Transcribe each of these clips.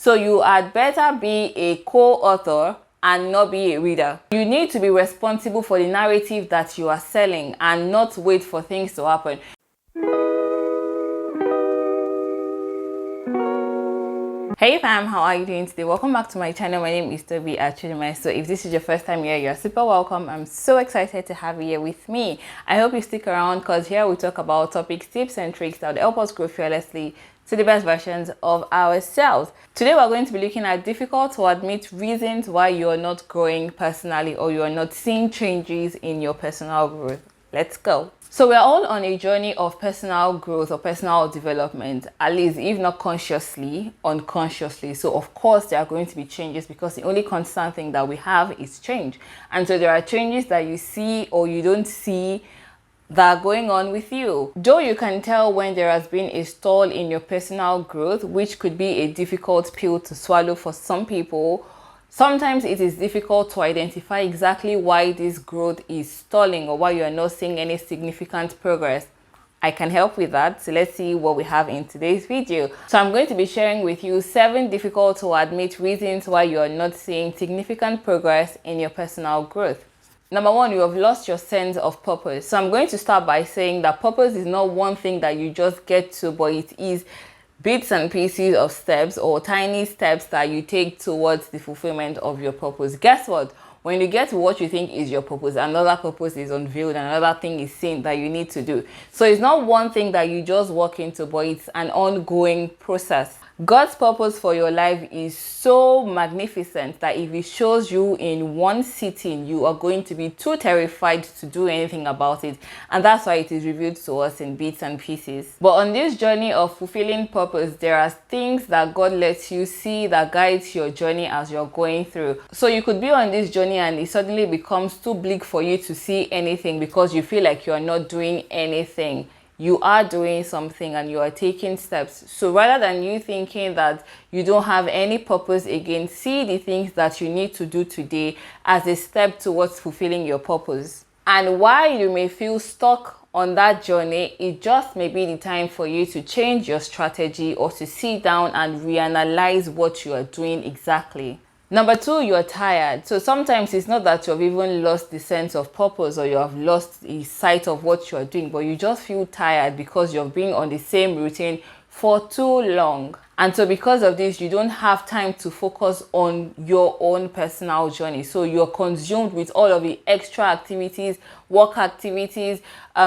So you had better be a co-author and not be a reader. You need to be responsible for the narrative that you are selling and not wait for things to happen. Hey fam, how are you doing today? Welcome back to my channel. My name is Tobi Achudume. So if this is your first time here, you're super welcome. I'm so excited to have you here with me. I hope you stick around because here we talk about topics, tips and tricks that will help us grow fearlessly to the best versions of ourselves. Today we're going to be looking at difficult to admit reasons why you're not growing personally or you're not seeing changes in your personal growth. Let's go. So we're all on a journey of personal growth or personal development, at least if not consciously, unconsciously. So of course there are going to be changes because the only constant thing that we have is change. And so there are changes that you see or you don't see that are going on with you. Though you can tell when there has been a stall in your personal growth, which could be a difficult pill to swallow for some people. Sometimes it is difficult to identify exactly why this growth is stalling or why you are not seeing any significant progress. I can help with that. So let's see what we have in today's video. So I'm going to be sharing with you 7 difficult to admit reasons why you are not seeing significant progress in your personal growth. Number 1, you have lost your sense of purpose. So I'm going to start by saying that purpose is not one thing that you just get to, but it is bits and pieces of steps or tiny steps that you take towards the fulfillment of your purpose. Guess what? When you get to what you think is your purpose, another purpose is unveiled, another thing is seen that you need to do. So it's not one thing that you just walk into, but it's an ongoing process. God's purpose for your life is so magnificent that if it shows you in one sitting, you are going to be too terrified to do anything about it. And that's why it is revealed to us in bits and pieces. But on this journey of fulfilling purpose, there are things that God lets you see that guides your journey as you're going through. So you could be on this journey and it suddenly becomes too bleak for you to see anything because you feel like you are not doing anything. You are doing something and you are taking steps. So rather than you thinking that you don't have any purpose again, see the things that you need to do today as a step towards fulfilling your purpose. And while you may feel stuck on that journey, it just may be the time for you to change your strategy or to sit down and reanalyze what you are doing exactly. Number 2, you're tired. So sometimes it's not that you've even lost the sense of purpose or you have lost the sight of what you're doing, but you just feel tired because you've been on the same routine for too long. And so because of this, you don't have time to focus on your own personal journey. So you're consumed with all of the extra activities, work activities,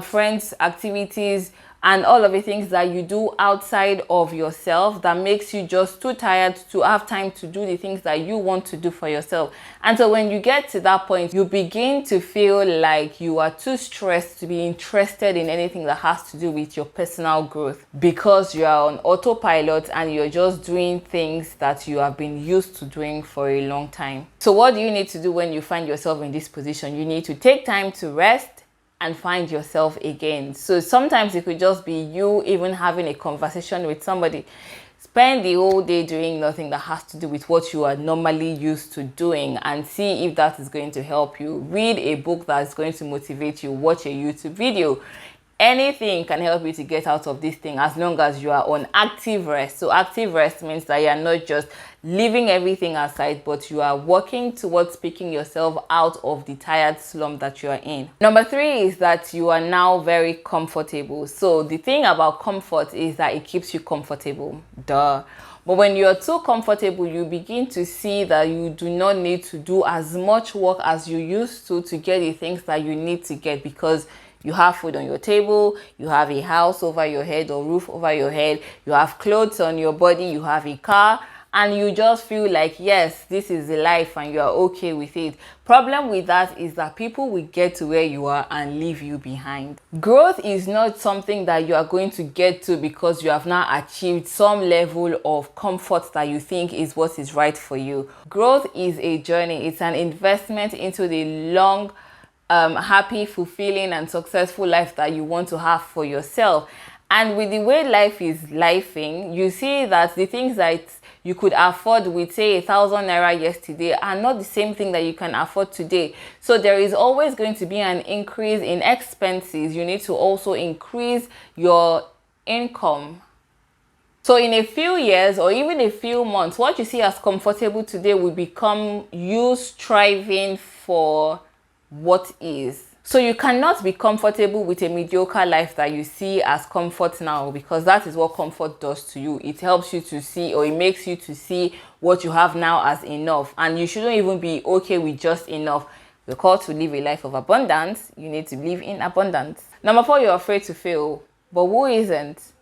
friends activities, and all of the things that you do outside of yourself that makes you just too tired to have time to do the things that you want to do for yourself. And so when you get to that point, you begin to feel like you are too stressed to be interested in anything that has to do with your personal growth because you are on autopilot and you're just doing things that you have been used to doing for a long time. So what do you need to do when you find yourself in this position? You need to take time to rest and find yourself again. So sometimes it could just be you even having a conversation with somebody. Spend the whole day doing nothing that has to do with what you are normally used to doing and see if that is going to help you. Read a book that is going to motivate you. Watch a YouTube video. Anything can help you to get out of this thing as long as you are on active rest. So active rest means that you are not just leaving everything aside, but you are working towards picking yourself out of the tired slump that you are in. Number 3 is that you are now very comfortable. So the thing about comfort is that it keeps you comfortable. Duh. But when you're too comfortable, you begin to see that you do not need to do as much work as you used to get the things that you need to get because you have food on your table, you have a house over your head or roof over your head, you have clothes on your body, you have a car, and you just feel like, yes, this is the life and you are okay with it. Problem with that is that people will get to where you are and leave you behind. Growth is not something that you are going to get to because you have now achieved some level of comfort that you think is what is right for you. Growth is a journey. It's an investment into the long happy, fulfilling and successful life that you want to have for yourself. And with the way life is lifing, you see that the things that you could afford with say 1,000 naira yesterday are not the same thing that you can afford today. So there is always going to be an increase in expenses. You need to also increase your income So in a few years or even a few months, what you see as comfortable today will become you striving for what is. So you cannot be comfortable with a mediocre life that you see as comfort now, because that is what comfort does to you. It helps you to see, or it makes you to see what you have now as enough. And you shouldn't even be okay with just enough. You're called to live a life of abundance. You need to live in abundance. Number 4, you're afraid to fail. But who isn't?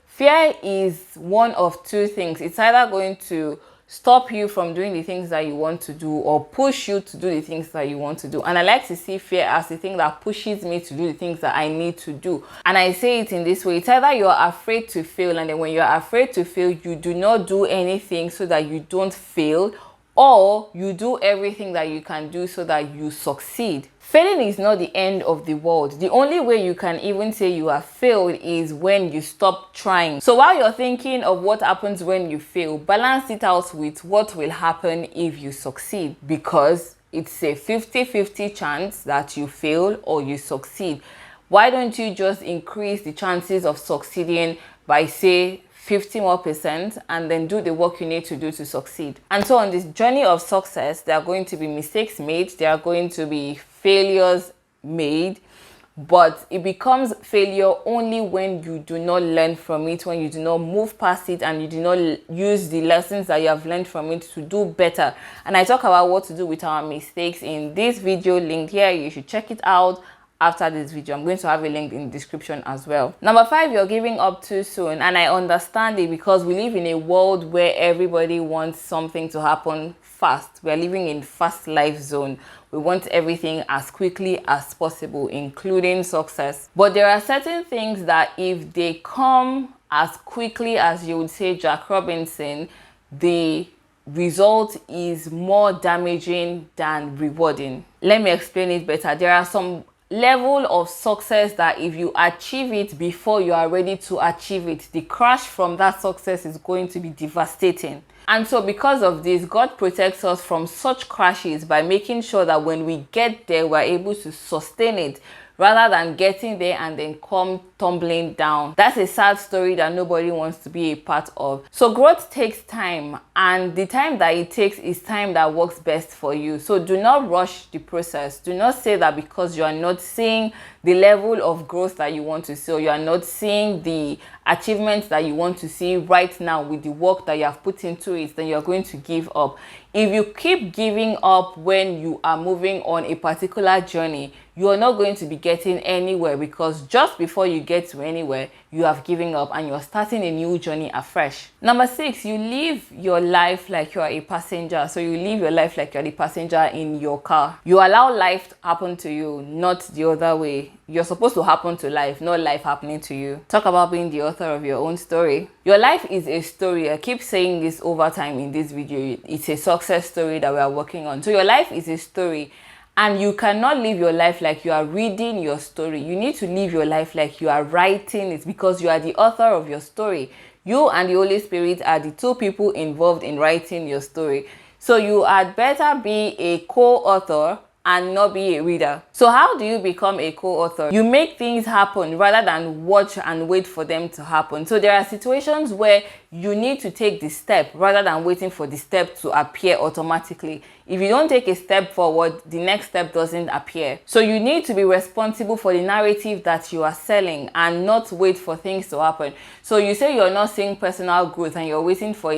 Fear is one of two things. It's either going to stop you from doing the things that you want to do, or push you to do the things that you want to do. And I like to see fear as the thing that pushes me to do the things that I need to do. And I say it in this way: it's either you're afraid to fail, and then when you're afraid to fail, you do not do anything so that you don't fail, or you do everything that you can do so that you succeed. Failing is not the end of the world. The only way you can even say you have failed is when you stop trying. So while you're thinking of what happens when you fail, balance it out with what will happen if you succeed, because it's a 50-50 chance that you fail or you succeed. Why don't you just increase the chances of succeeding by, say, 50% more, and then do the work you need to do to succeed? And so on this journey of success, there are going to be mistakes made, there are going to be failures made, but it becomes failure only when you do not learn from it, when you do not move past it, and you do not use the lessons that you have learned from it to do better. And I talk about what to do with our mistakes in this video linked here. You should check it out after this video. I'm going to have a link in the description as well. Number 5, you're giving up too soon. And I understand it, because we live in a world where everybody wants something to happen fast. We're living in fast life zone. We want everything as quickly as possible, including success. But there are certain things that if they come as quickly as, you would say, Jack Robinson, the result is more damaging than rewarding. Let me explain it better. There are some level of success that if you achieve it before you are ready to achieve it, the crash from that success is going to be devastating. And so because of this, God protects us from such crashes by making sure that when we get there, we're able to sustain it, rather than getting there and then come tumbling down. That's a sad story that nobody wants to be a part of. So growth takes time, and the time that it takes is time that works best for you. So do not rush the process. Do not say that because you are not seeing the level of growth that you want to see, or you are not seeing the achievements that you want to see right now with the work that you have put into it, then you're going to give up. If you keep giving up when you are moving on a particular journey, you are not going to be getting anywhere, because just before you get to anywhere, you have given up and you're starting a new journey afresh. Number 6, you live your life like you are a passenger. So you live your life like you're the passenger in your car. You allow life to happen to you, not the other way. You're supposed to happen to life, not life happening to you. Talk about being the author of your own story. Your life is a story. I keep saying this over time in this video. It's a success story that we are working on. So your life is a story. And you cannot live your life like you are reading your story. You need to live your life like you are writing it, because you are the author of your story. You and the Holy Spirit are the two people involved in writing your story. So you had better be a co-author and not be a reader. So how do you become a co-author? You make things happen rather than watch and wait for them to happen. So there are situations where you need to take the step rather than waiting for the step to appear automatically. If you don't take a step forward, the next step doesn't appear. So you need to be responsible for the narrative that you are selling and not wait for things to happen. So you say you're not seeing personal growth and you're waiting for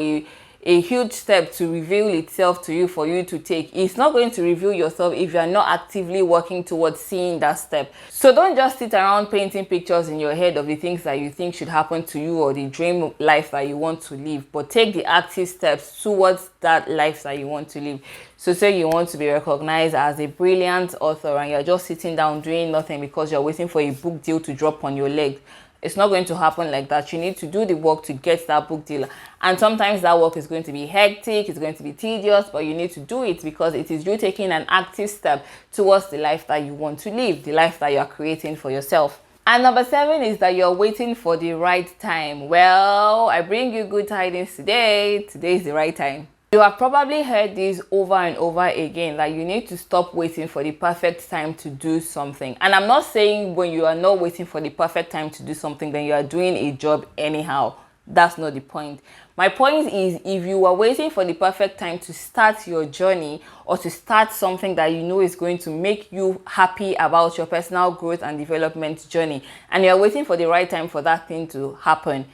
a huge step to reveal itself to you for you to take. It's not going to reveal yourself if you are not actively working towards seeing that step. So don't just sit around painting pictures in your head of the things that you think should happen to you or the dream life that you want to live, but take the active steps towards that life that you want to live. So say you want to be recognized as a brilliant author and you're just sitting down doing nothing because you're waiting for a book deal to drop on your leg. It's not going to happen like that. You need to do the work to get that book deal. And sometimes that work is going to be hectic, it's going to be tedious, but you need to do it because it is you taking an active step towards the life that you want to live, the life that you are creating for yourself. And number 7 is that you're waiting for the right time. Well, I bring you good tidings today. Today is the right time. You have probably heard this over and over again, that you need to stop waiting for the perfect time to do something. And I'm not saying when you are not waiting for the perfect time to do something, then you are doing a job anyhow. That's not the point. My point is, if you are waiting for the perfect time to start your journey or to start something that you know is going to make you happy about your personal growth and development journey, and you're waiting for the right time for that thing to happen,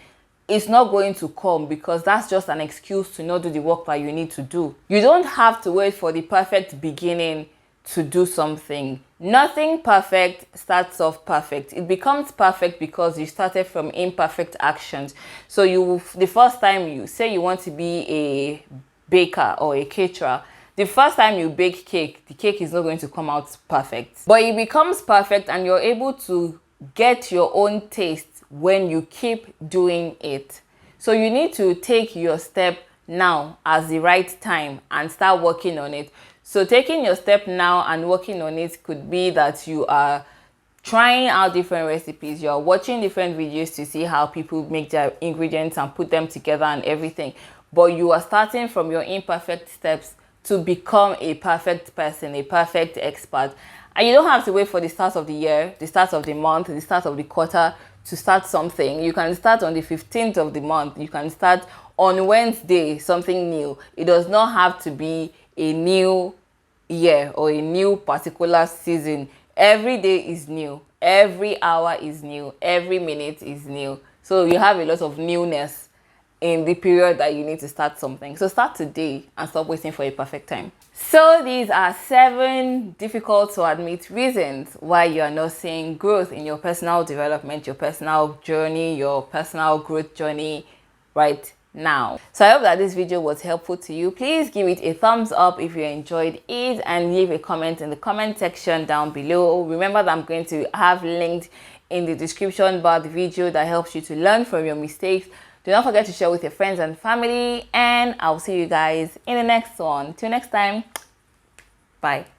it's not going to come, because that's just an excuse to not do the work that you need to do. You don't have to wait for the perfect beginning to do something. Nothing perfect starts off perfect. It becomes perfect because you started from imperfect actions. So the first time you say you want to be a baker or a caterer, the first time you bake cake, the cake is not going to come out perfect. But it becomes perfect and you're able to get your own taste when you keep doing it. So you need to take your step now as the right time and start working on it. So taking your step now and working on it could be that you are trying out different recipes, you are watching different videos to see how people make their ingredients and put them together and everything. But you are starting from your imperfect steps to become a perfect person, a perfect expert. And you don't have to wait for the start of the year, the start of the month, the start of the quarter to start something. You can start on the 15th of the month. You can start on Wednesday, something new. It does not have to be a new year or a new particular season. Every day is new. Every hour is new. Every minute is new. So you have a lot of newness in the period that you need to start something. So start today and stop waiting for a perfect time. So these are 7 difficult to admit reasons why you are not seeing growth in your personal development, your personal journey, your personal growth journey right now. So I hope that this video was helpful to you. Please give it a thumbs up if you enjoyed it and leave a comment in the comment section down below. Remember that I'm going to have linked in the description bar the video that helps you to learn from your mistakes. Do not forget to share with your friends and family, and I'll see you guys in the next one. Till next time, bye.